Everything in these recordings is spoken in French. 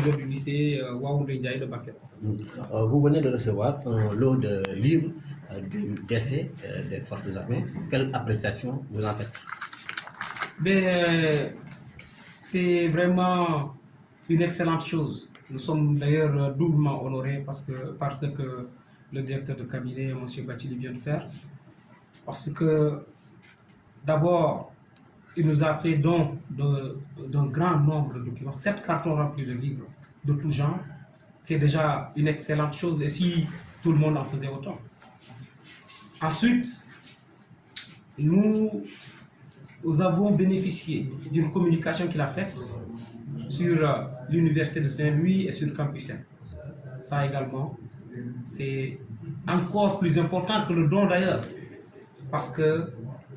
proviseur du lycée Waoundé Ndiaye de Bakel. Vous venez de recevoir un lot de livres d'essais des forces armées. Quelle appréciation vous en faites? C'est vraiment une excellente chose. Nous sommes d'ailleurs doublement honorés parce que le directeur de cabinet, M. Bachili, vient de faire. Parce que d'abord, il nous a fait don d'un grand nombre de documents, 7 cartons remplis de livres de tout genre. C'est déjà une excellente chose, et si tout le monde en faisait autant. Ensuite, nous avons bénéficié d'une communication qu'il a faite sur l'Université de Saint-Louis et sur le campus. Ça également, c'est encore plus important que le don d'ailleurs, parce que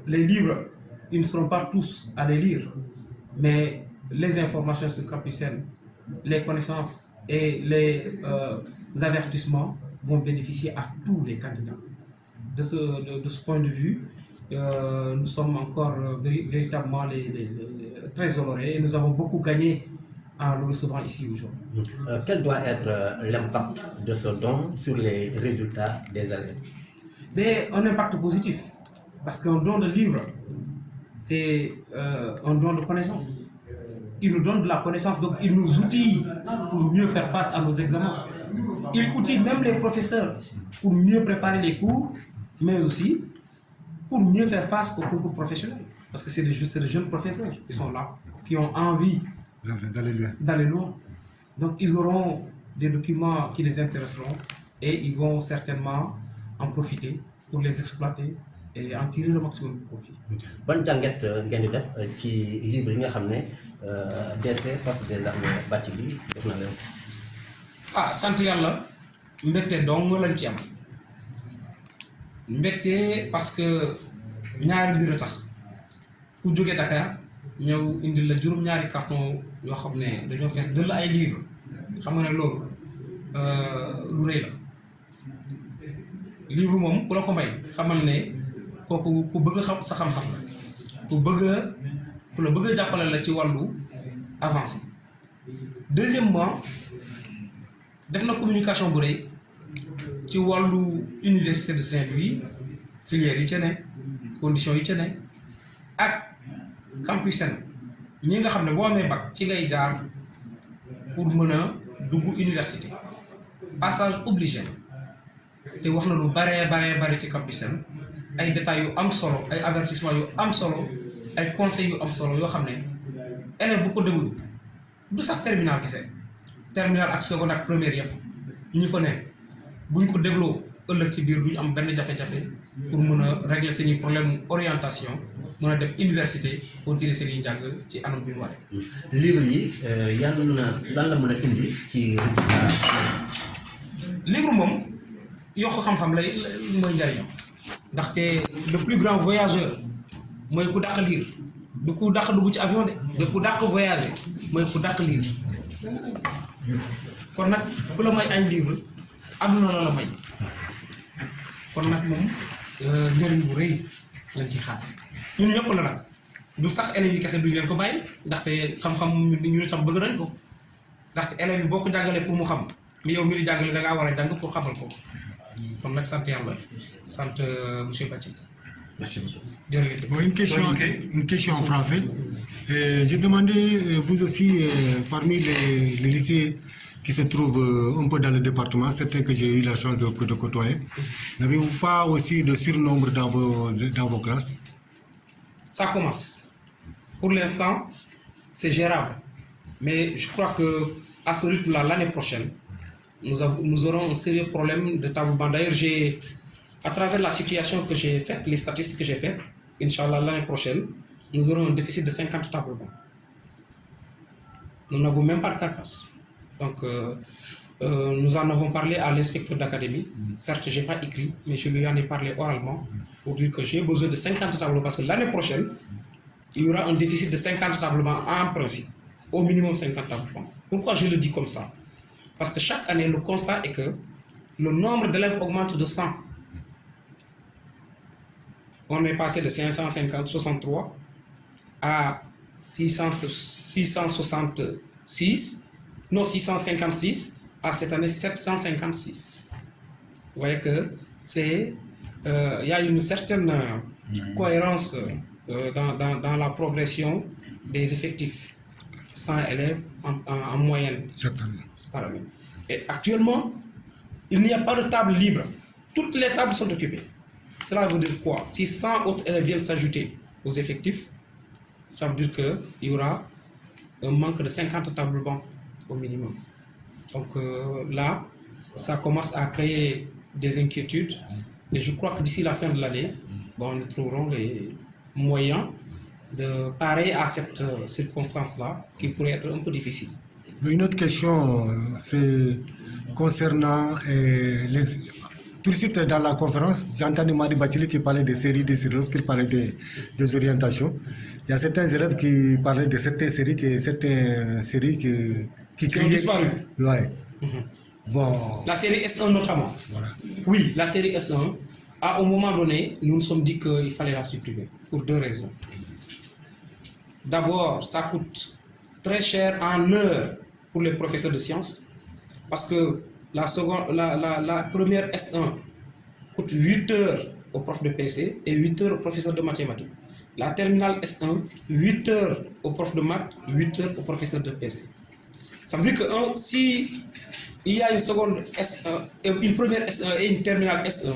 les livres, ils ne seront pas tous à les lire, mais les informations sur le campus, les connaissances et les avertissements vont bénéficier à tous les candidats. De ce point de vue, nous sommes encore véritablement très honorés et nous avons beaucoup gagné en le recevant ici aujourd'hui. Quel doit être l'impact de ce don sur les résultats des élèves? Un impact positif, parce qu'un don de livre, c'est un don de connaissance. Il nous donne de la connaissance, donc il nous outille pour mieux faire face à nos examens. Il outille même les professeurs pour mieux préparer les cours, mais aussi pour mieux faire face aux concours professionnels. Parce que c'est des jeunes professeurs qui sont là, qui ont envie d'aller loin. Donc ils auront des documents qui les intéresseront et ils vont certainement en profiter pour les exploiter et en tirer le maximum de profit. Bonne jàngat ngeen di def ci livre yi nga xam ne DC Forces des armées Bathily def na leen. Sant yàlla mbégte dong lañ ci am mbégte parce que ñaari mbir a tax ku jógee Dakar ñëw indil la juróom-ñaari carton yoo xam ne dañoo fees dëll ay livre xam nga ne loolu lu rëy la livre moom ku la ko may xamal ne kooku ku bëgg xam sa xam-xam la ku la bëgg a jàppale la ci wàllu avancé. Deuxièmement, def na communication bu rëy ci wàllu Université de Saint-Louis filière yi ca ne conditions yi ca ne ak campus ñi nga xam ne boo amee bac ci ngay jaar pour mën a dugg université passage obligé te wax na lu bare ci campus ay détails yu am solo ay avertissement yu am solo ay conseils yu am solo yoo xam ne élève bu ko déglu du sax terminal kese terminal ak seconde ak première yëpp ñu fa ne buñ ko dégloo ëllëg ci biir duñ am benn jafe-jafe pour mën a régler seeni problème orientation mën a dem université continuer seen i njàng ci anam bi mu waree. livre yi lan la mën a indi ci résultat. livre moom yokk xam-xam lay mooy njariñam ndaxte le plus grand voyageur mooy ku dàq lire du ku dàq dugg ci avion de ku dàq voyager mooy ku dàq lire kon nag ku la may ay livre àdduna la may kon nag moom njëriñ bu rëy lañ ci xaar ñun ñëpp la nag du sax élèves yi kese duñ leen ko bàyyi ndaxte xam-xam ñu itam bëgg nañ ko ndaxte élèves yi boo ko jàngalee pour mu xam mais yow mi di jàngale da ngaa war a jàng pour xamal ko kon nag sant yàlla sant monsieur Bathily. Merci beaucoup. Bon, une question en français. J'ai demandé, vous aussi, parmi les lycées qui se trouvent un peu dans le département, c'était que j'ai eu la chance de côtoyer. N'avez-vous pas aussi de surnombre dans vos classes? Ça commence. Pour l'instant, c'est gérable. Mais je crois qu'à ce rythme-là, l'année prochaine, nous aurons un sérieux problème de taboulement. D'ailleurs, à travers la situation que j'ai faite, les statistiques que j'ai faites, Inch'Allah, l'année prochaine, nous aurons un déficit de 50 tableaux. Nous n'avons même pas de carcasse. Donc, nous en avons parlé à l'inspecteur d'académie. Certes, je n'ai pas écrit, mais je lui en ai parlé oralement pour dire que j'ai besoin de 50 tableaux parce que l'année prochaine, il y aura un déficit de 50 tableaux en principe. Au minimum 50 tableaux. Pourquoi je le dis comme ça? Parce que chaque année, le constat est que le nombre d'élèves augmente de 100. On est passé de 563 à 666 non 656 à cette année 756. Vous voyez que c'est il y a une certaine cohérence dans la progression des effectifs 100 élèves en moyenne par année. Et actuellement, il n'y a pas de table libre. Toutes les tables sont occupées. Cela veut dire quoi? Si 100 autres élèves viennent s'ajouter aux effectifs, ça veut dire qu'il y aura un manque de 50 tables bancs au minimum. Donc là, ça commence à créer des inquiétudes. Et je crois que d'ici la fin de l'année, bon, nous trouverons les moyens de parer à cette circonstance-là qui pourrait être un peu difficile. Une autre question, c'est concernant tout de suite dans la conférence, j'ai entendu Madi Batili qui parlait des séries, lorsqu'il parlait des orientations. Il y a certains élèves qui parlaient de certaines séries qui ont disparu. Ouais. Bon. La série S1 notamment. Voilà. Oui, la série S1, à un moment donné, nous nous sommes dit qu'il fallait la supprimer pour deux raisons. D'abord, ça coûte très cher en heures pour les professeurs de sciences, parce que la première S1 coûte 8 heures aux profs de PC et 8 heures aux professeurs de mathématiques. La terminale S1, 8 heures aux profs de maths, 8 heures aux professeurs de PC. Ça veut dire que si il y a une seconde S1, une première S1 et une terminale S1,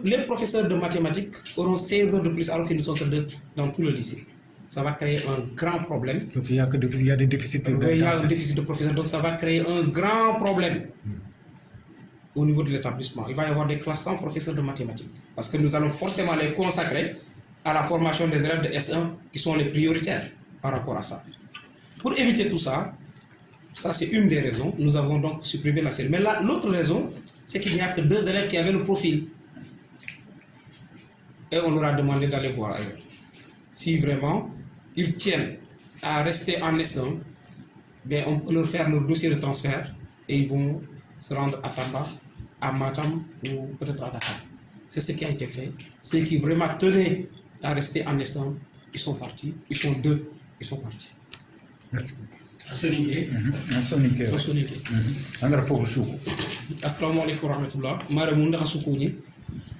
les professeurs de mathématiques auront 16 heures de plus alors qu'ils ne sont que 2 dans tout le lycée. Ça va créer un grand problème. Donc il y a des déficits. Il y a un déficit de professeurs, donc ça va créer un grand problème au niveau de l'établissement. Il va y avoir des classes sans professeurs de mathématiques, parce que nous allons forcément les consacrer à la formation des élèves de S1 qui sont les prioritaires par rapport à ça. Pour éviter tout ça, ça c'est une des raisons, nous avons donc supprimé la série. Mais là, l'autre raison, c'est qu'il n'y a que 2 élèves qui avaient le profil. Et on leur a demandé d'aller voir ailleurs. Si vraiment ils tiennent à rester en S1, bien on peut leur faire leur dossier de transfert et ils vont se rendre à Tamba, à Matam ou peut-être à Dakar. C'est ce qui a été fait. Ceux qui vraiment tenaient à rester en S1, ils sont partis. Ils sont 2, ils sont partis. Merci. Assalamu alaikum warahmatullah. Mara mun da sukuni.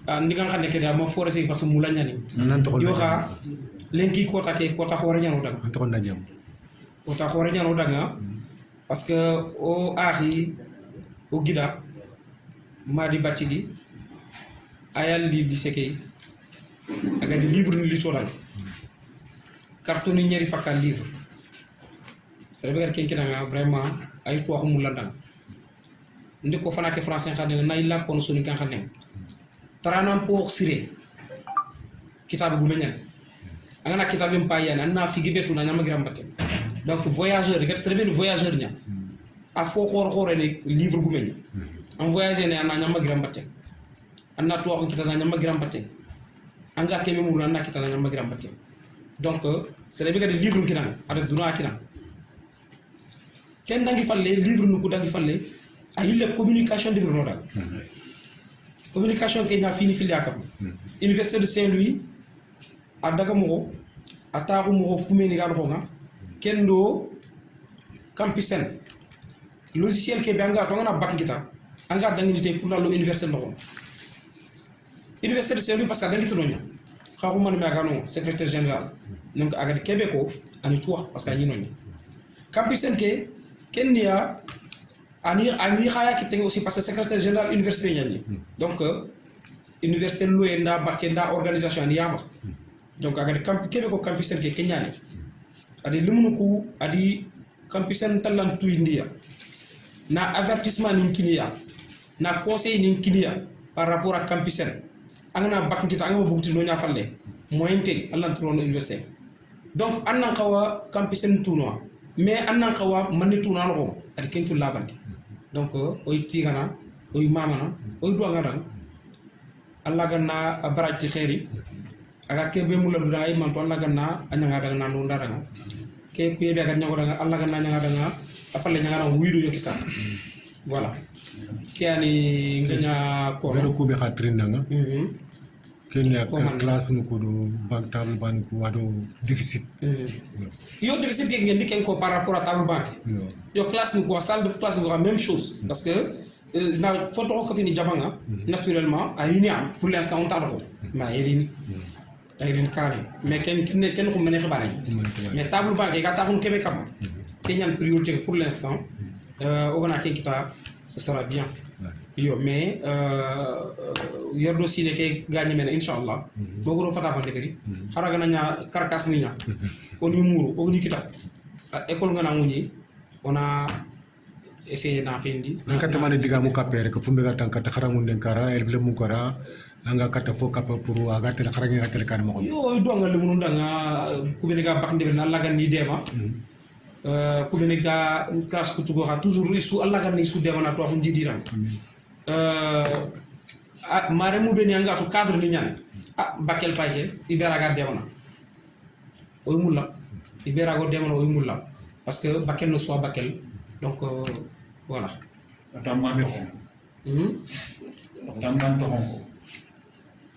Ndiga xane ke da ma foré parce que mu la ñani. Yo xa lenki kota ke kota xore ñano dag. Anton na jam. Kota xore ñano dag parce que o axi o gida Madi Batili ayal li sekay aga di livre ni li tolal. Carton ni ñeri fakal livre. C'est vrai que quelqu'un vraiment ay to xamul la dang ndiko fana ke français xane nay la ko sunu kan xane taranam pour siré kitab gu menyen angana kitab im payen anna fi gibetu na nyama gram batte donc voyageur gat c'est le voyageur nya a fo xor ni livre gu menyen en voyager ne anna nyama gram batte anna to xon kitana nyama gram batte anga kebe mu anna kitana nyama gram batte donc c'est le bigat livre kinan ada duna kinan ken dangi falle livre nu ko dangi falle ay le communication de Bruno dal communication ke nya fini fili akam université de Saint-Louis a daga mo ataxu mo fumeni ga do nga kendo campusen logiciel ke banga to ngana bak kita anga dangi ni te pour la université no université de Saint-Louis parce que dangi to nya xaxu man me aga no secrétaire général donc aga de Québéco ani toi parce que ni no campusen ke Kenya ani khaya ki tengo aussi parce que secrétaire général université ñani donc université loué nda bakenda organisation ni yama donc aga kebe ko campus ke Kenya ni adi lumunu ko adi campus talan tu india na avertissement ni kinia na conseil ni kinia par rapport à campus angana bak kita angama bugti no nya falle moyente Allah trono université donc annan xawa campus tu no mais annan xawa man tu na ko adi kentu labandi donc oy tigana oy mamana oy do ngadan Allah ganna barati khairi aga kebe mula dura ay man to Allah ganna anyanga daga nando ndara ke ku yebe aga nyago daga Allah ganna nyanga daga afalle nyanga wiido yo kisa voilà kiani nganya ko vero ku be khatrin nga Kenya classe mu ko do banque table banque ko wado déficit. Yo déficit ke ngeen diken ko par rapport à table banque. Yo classe mu ko salle de classe ko même chose parce que na photo ko fini jabanga naturellement a yini am pour l'instant on t'a ko ma yini ayrin carré mais ken ko mené xibaare mais table banque ga taxun kebe kam Kenyan priorité pour l'instant ogana ke kita ce sera bien. Yo mais yordo sine ke gagne men inshallah bogoro fata fa deberi haraga nanya karkas ni nya oni muru oni kita école ngana nguni ona essayer na fendi kata mane diga mu kapere ko fumbe gatan kata kharamun den kara el mu kara anga kata fo kapa pour aga tel kharangi gatel kan mo yo do ngal mu ndanga ku be ga bax ndebe na lagan ni dema ku be ga kras ku tugo ha toujours isu allah gan ni su dema na to ko jidiram mare mu be ni anga to cadre ni ñan bakel fayje ibera ga demona oy mulla ibera go demona oy mulla parce que bakel no soit bakel donc voilà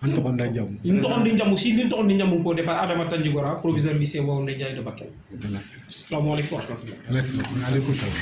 anto banda jam in to on di jamu si din to on di jamu ko départ adama tanjigora proviseur lycée wo ndey jay de bakel assalamu alaykum wa rahmatullah alaykum salam